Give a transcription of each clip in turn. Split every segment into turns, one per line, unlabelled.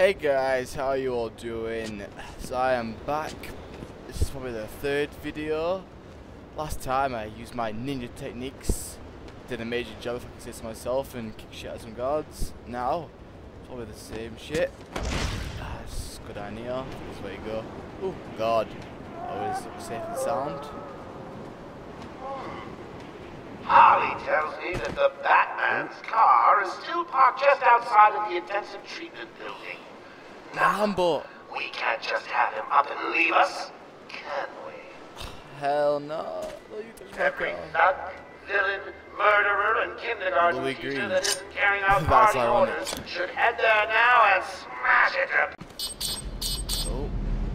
Hey guys, how are you all doing? So I am back. This is probably the third video. Last time I used my ninja techniques, did a major job if I can say so myself, and kick shit out of some guards. Now, probably the same shit. Let's go down here. This way you go. Oh god. Always safe and sound.
Harley tells me that the Batman's car is still parked just outside of the intensive treatment building.
Lambo.
We can't just have him up and leave us, can we?
Hell no. No, you touch my
Every
car.
thug, villain, murderer, and kindergarten
Louis
teacher
Green.
that isn't carrying out
That's
party
ironic.
orders should head there now and smash it up.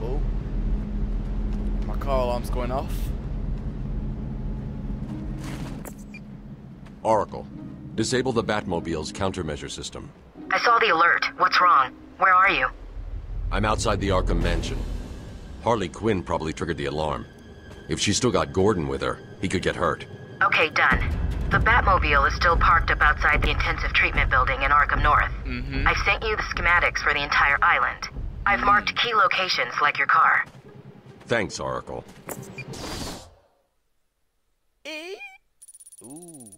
Oh. My car alarm's going off.
Oracle, disable the Batmobile's countermeasure system.
I saw the alert. What's wrong? Where are you?
I'm outside the Arkham mansion. Harley Quinn probably triggered the alarm. If she's still got Gordon with her, he could get hurt.
Okay, done. The Batmobile is still parked up outside the intensive treatment building in Arkham North. I've sent you the schematics for the entire island. I've marked key locations like your car.
Thanks, Oracle.
Ooh.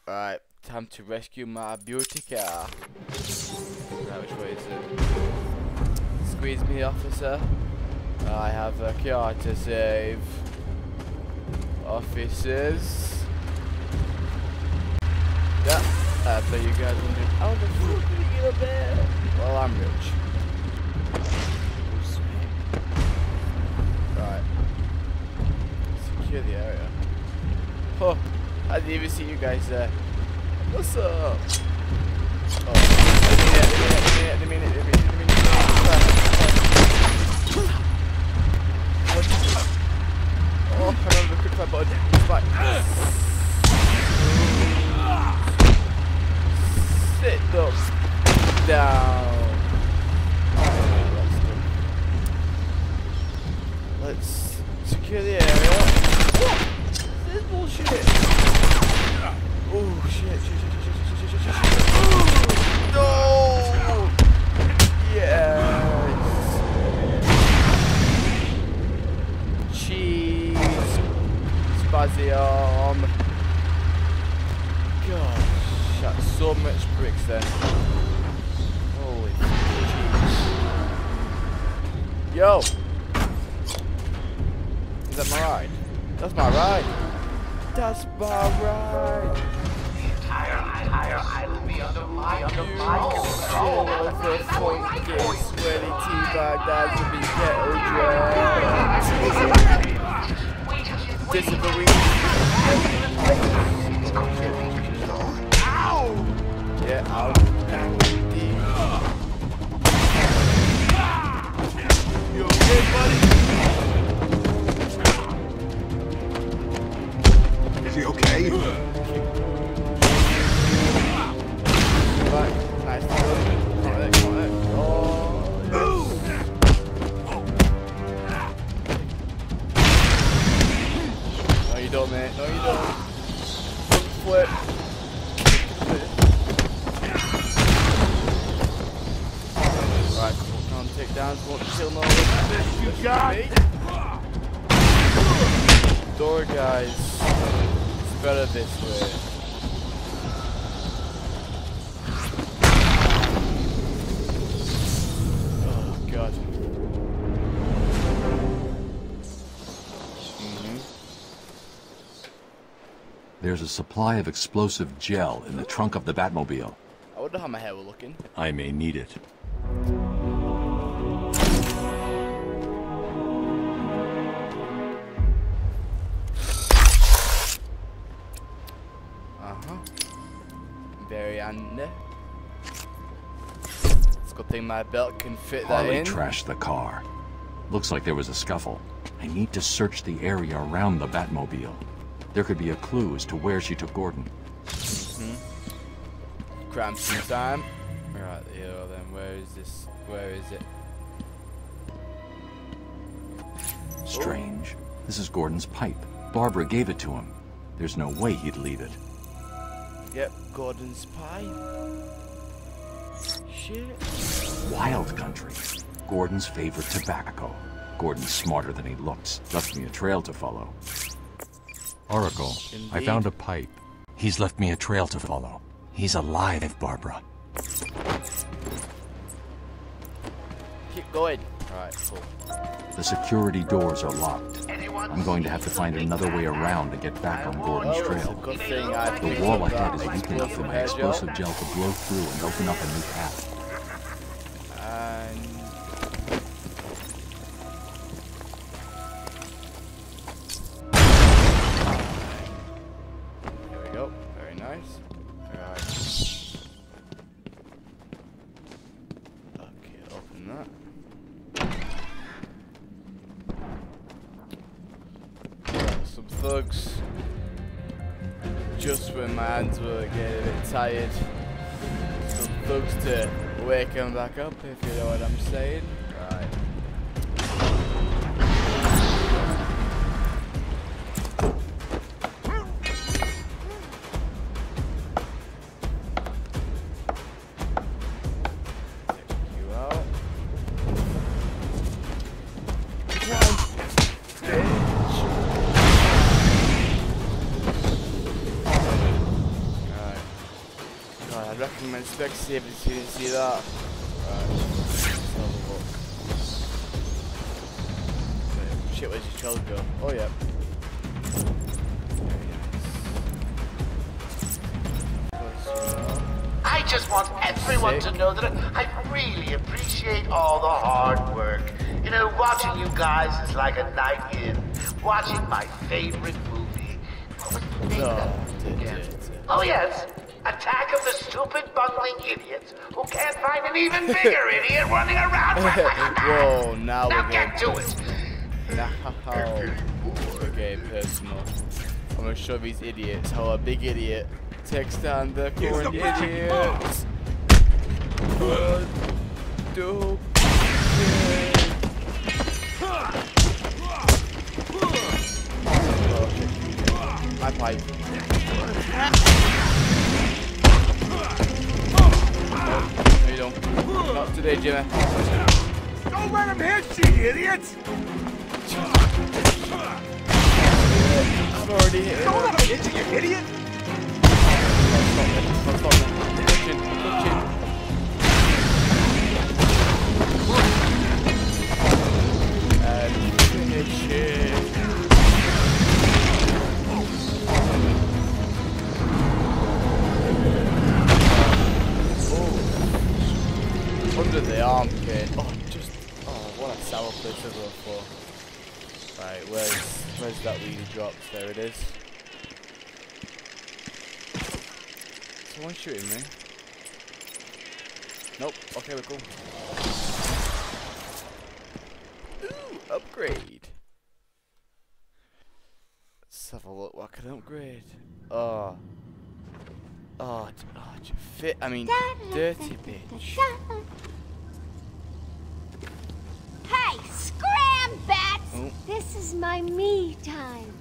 Right, time to rescue my beauty car. Right, which way is it? Squeeze me, officer. I have a car to save. Officers. Yeah, I bet you guys wondering, how the fuck did he get up there? Well, I'm rich. Oh, sweet. Right. Secure the area. Oh, I didn't even see you guys there. What's up? Oh, I mean it. Oh, I remember the quick fire button. It's like, sit them down. Let's secure the area. What? This is bullshit. Oh shit. No! Yes! Cheese! Spazium! Gosh, that's so much bricks then. Holy cheese. Yo! Is that my ride? That's my ride! That's my ride!
Entire island be under my control.
The funky, sweaty teabag dads will be ghetto drag. Disappearing. Ow! Yeah, ow. You okay, buddy?
Is he okay?
Nice. Come on. Oh. No, you don't, man. No, you don't. Flip. Right, come on, take downs. Won't kill no one. You got me. Door, guys. It's better this way. God.
There's a supply of explosive gel in the trunk of the Batmobile.
I wonder how my hair will looking.
I may need it.
Very handy. It's a good thing my belt can fit that
Harley
in.
trashed the car. Looks like there was a scuffle. I need to search the area around the Batmobile. There could be a clue as to where she took Gordon.
Cram some time. Right here then, where is this? Where is it?
Strange. This is Gordon's pipe. Barbara gave it to him. There's no way he'd leave it.
Yep, Gordon's pipe. shit.
Wild country. Gordon's favorite tobacco. Gordon's smarter than he looks. Left me a trail to follow. Oracle, I
Indeed.
found a pipe. He's left me a trail to follow. He's alive, Barbara.
Keep going. Alright, cool.
The security doors are locked. I'm going to have to find another way around to get back on Gordon's
Well, it's a
trail.
good thing I
The
picked
wall
up
ahead
that
is weak enough for my
head gel.
explosive gel to blow through and open up a new path.
And here we go. Very nice. Right. Okay, open that. Some thugs. Just when my hands were getting a bit tired. Some thugs to wake them back up, if you know what I'm saying. Right. Take you out. Come on, bitch. Alright. God, I'd recommend Spec see if you didn't see that. Right. Let's have a look. Wait, shit, where's your child go? Oh, yeah. Very nice.
I just want everyone to know that I really appreciate all the hard work. You know, watching you guys is like a night in. Watching my favorite movie. What was the name of that movie again? Oh yes, Attack of the Stupid Bungling Idiots who can't find an even bigger idiot running around.
Whoa, now
Now
we're
get to
getting
it.
Now we're getting personal. I'm gonna show these idiots how a big idiot takes down the current idiots. Dope. My pipe. No, you don't. Not today, Jimmy.
Don't let him hit you, idiots!
I've already hit
Don't let him hit you, you idiot!
And finish it. Oh. Under the armpit. Oh, just. Oh, what a sour place to go for. Right, where's that weedy drops? There it is. Someone shooting me. Nope. Okay, we're cool. Ooh, upgrade. Let's have a look. What can I upgrade? Oh. Oh, fit. I mean, dirty bitch.
Hey, scram, bats!
Oh.
This is my me time.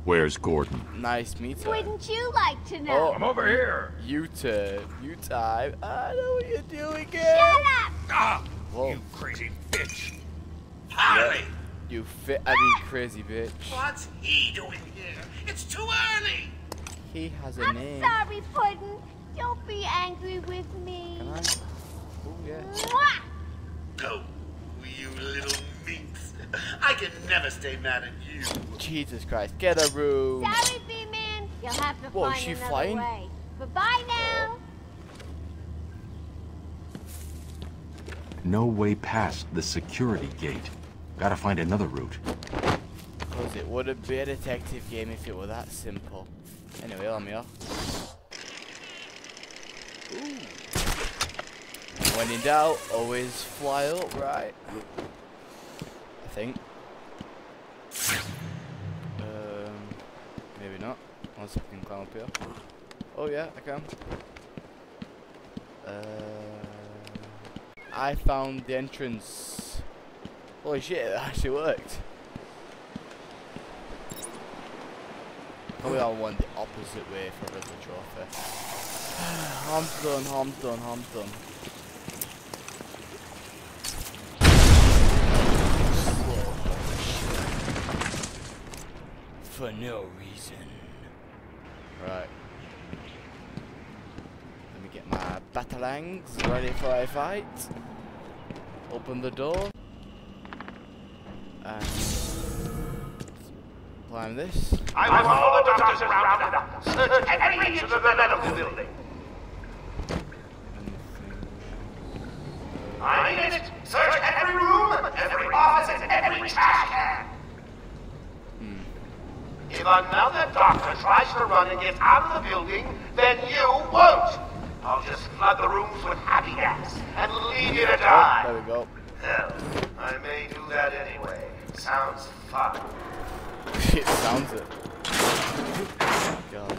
Where's Gordon?
Nice meter.
Wouldn't you like to know?
Oh,
I'm over here!
U-turn. U-time. I know what you're doing, girl.
Shut up!
Ah!
Whoa.
You crazy bitch!
Harley,
You I mean, crazy bitch.
what's he doing here? It's too early.
He has a
I'm
name.
sorry, Puddin'. Don't be angry with me.
Can I? Oh, yeah.
Mwah!
Go, you little minx. I can never stay mad at you.
Jesus Christ. Get a room.
Sorry, B-Man. You'll have to
Whoa,
find
she
another
flying?
way. Bye-bye now.
No way past the security gate. Gotta find another route.
Because it wouldn't be a detective game if it were that simple. Anyway, let me off. Ooh. When in doubt, always fly up, right? I think. Maybe not. Unless I can climb up here. Oh yeah, I can. I found the entrance. Holy shit, it actually worked. Probably I went the opposite way for the trophy. I'm done. for no reason. Right. Let me get my batarangs ready for a fight. Open the door. And climb this.
I want all the doctors rounded up. Search every inch of the medical building. I need it. Search every room, every office, and every trash can. If another doctor tries to run and get out of the building, then you won't. I'll just flood the rooms with happy gas and leave you to die.
There we go.
Hell, I may do that anyway. Sounds fun.
It sounds it. God.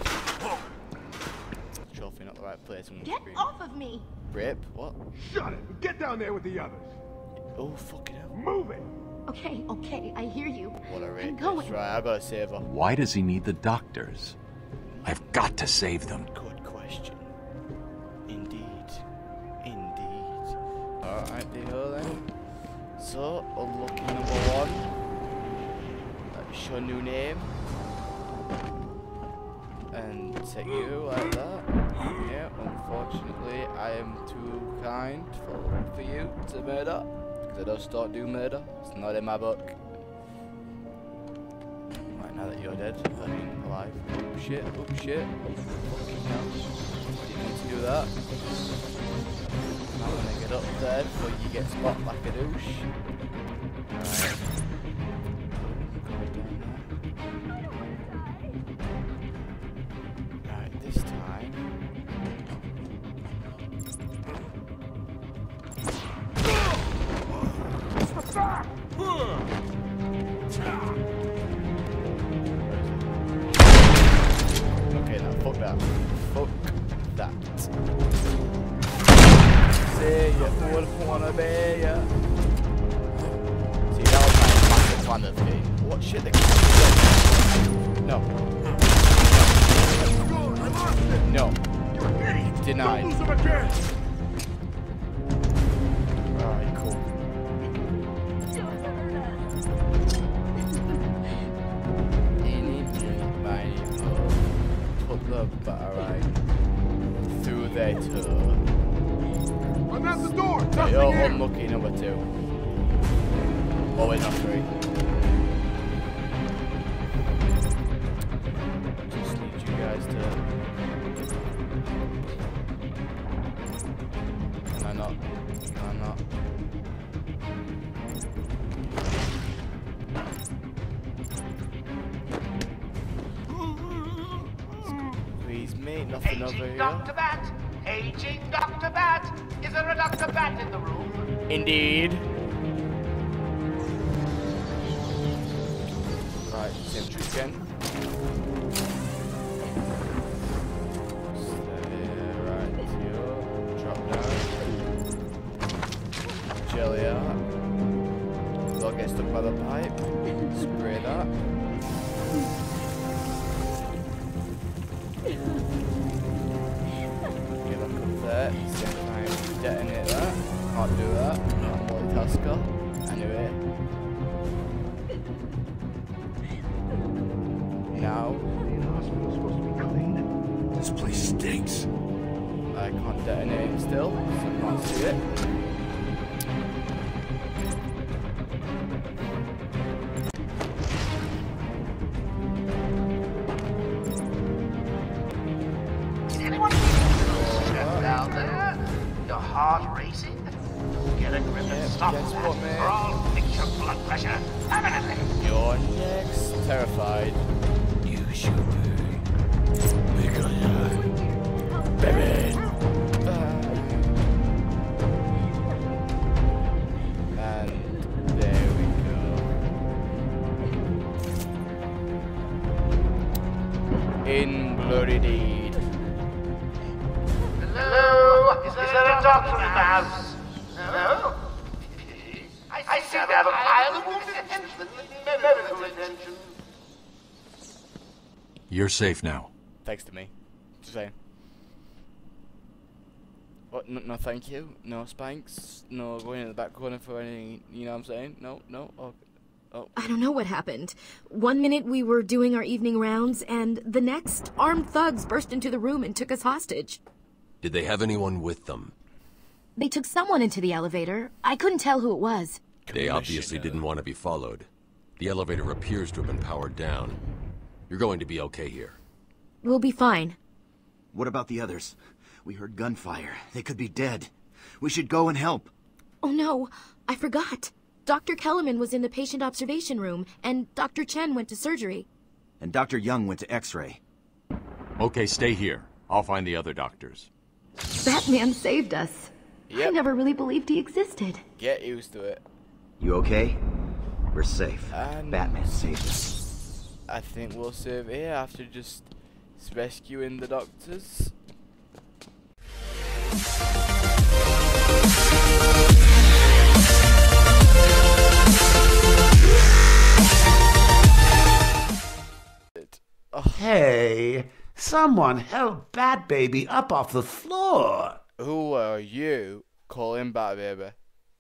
Trophy not the right place.
Get off of me!
Rip? What?
Shut it. Get down there with the others.
Oh, fucking hell.
Move it.
Okay, okay, I hear you.
What a
I'm
rape.
going.
Right, I gotta save her.
Why does he need the doctors? I've got to save them.
Good question. Indeed. Indeed. Alright, deal then. So, unlucky number 1. Let's show new name. And take you like that. Yeah, unfortunately, I am too kind for you to murder. Because I just don't do murder. It's not in my book. Right, now that you're dead, I mean alive. Oh shit, oh shit. Fucking hell. Didn't need to do that. I'm gonna get up there before you get spot like a douche. Right. Right, this time. Okay, now fuck that. Fuck that. Say you don't wanna be ya. See, that was my massive plan of game. What shit the No. No. Denied.
Don't lose him again.
Alright, cool. Put the batarang through their toe.
Unlock the door. Nothing
You're
here.
unlucky number 2. Oh wait, not 3. Just need you guys to... Can I not? Can I not? Please, mate, nothing over
Aging
here.
Dr. Bat. Aging Dr. Bat. Is there a Dr. Bat in the room?
Indeed. Right, same trick again. Right, here. Drop down. Jelly out. They'll get stuck by the pipe. Spray that. Get back up there. Same time, detonate that. Can't do that. I'm multitasker. Anyway. Now.
This place stinks.
I can't detonate it still, so I can't see it.
Anyone step down there? Your heart racing? Get a grip and stop
guess
that,
what, man?
or I'll fix your blood pressure permanently.
You're next. Terrified. You should be. Because baby. And there we go. In bloody deed.
Hello? Is there a doctor in the house? No? I seem to have a pile of wounded henchmen with medical attention.
You're safe now.
Thanks to me. Just saying. What? No, thank you. No spanks. No going in the back corner for any. You know what I'm saying? No, no. Oh.
I don't know what happened. One minute we were doing our evening rounds, and the next, armed thugs burst into the room and took us hostage.
Did they have anyone with them?
They took someone into the elevator. I couldn't tell who it was.
They obviously didn't want to be followed. The elevator appears to have been powered down. You're going to be okay here.
We'll be fine.
What about the others? We heard gunfire. They could be dead. We should go and help.
Oh no, I forgot. Dr. Kellerman was in the patient observation room, and Dr. Chen went to surgery.
And Dr. Young went to X-ray.
Okay, stay here. I'll find the other doctors.
Batman saved us.
Yep.
I never really believed he existed.
Get used to it.
You okay? We're safe.
And
Batman saved us.
I think we'll save here after just rescuing the doctors.
Hey, someone help Bat Baby up off the floor.
Who are you calling Bat Baby?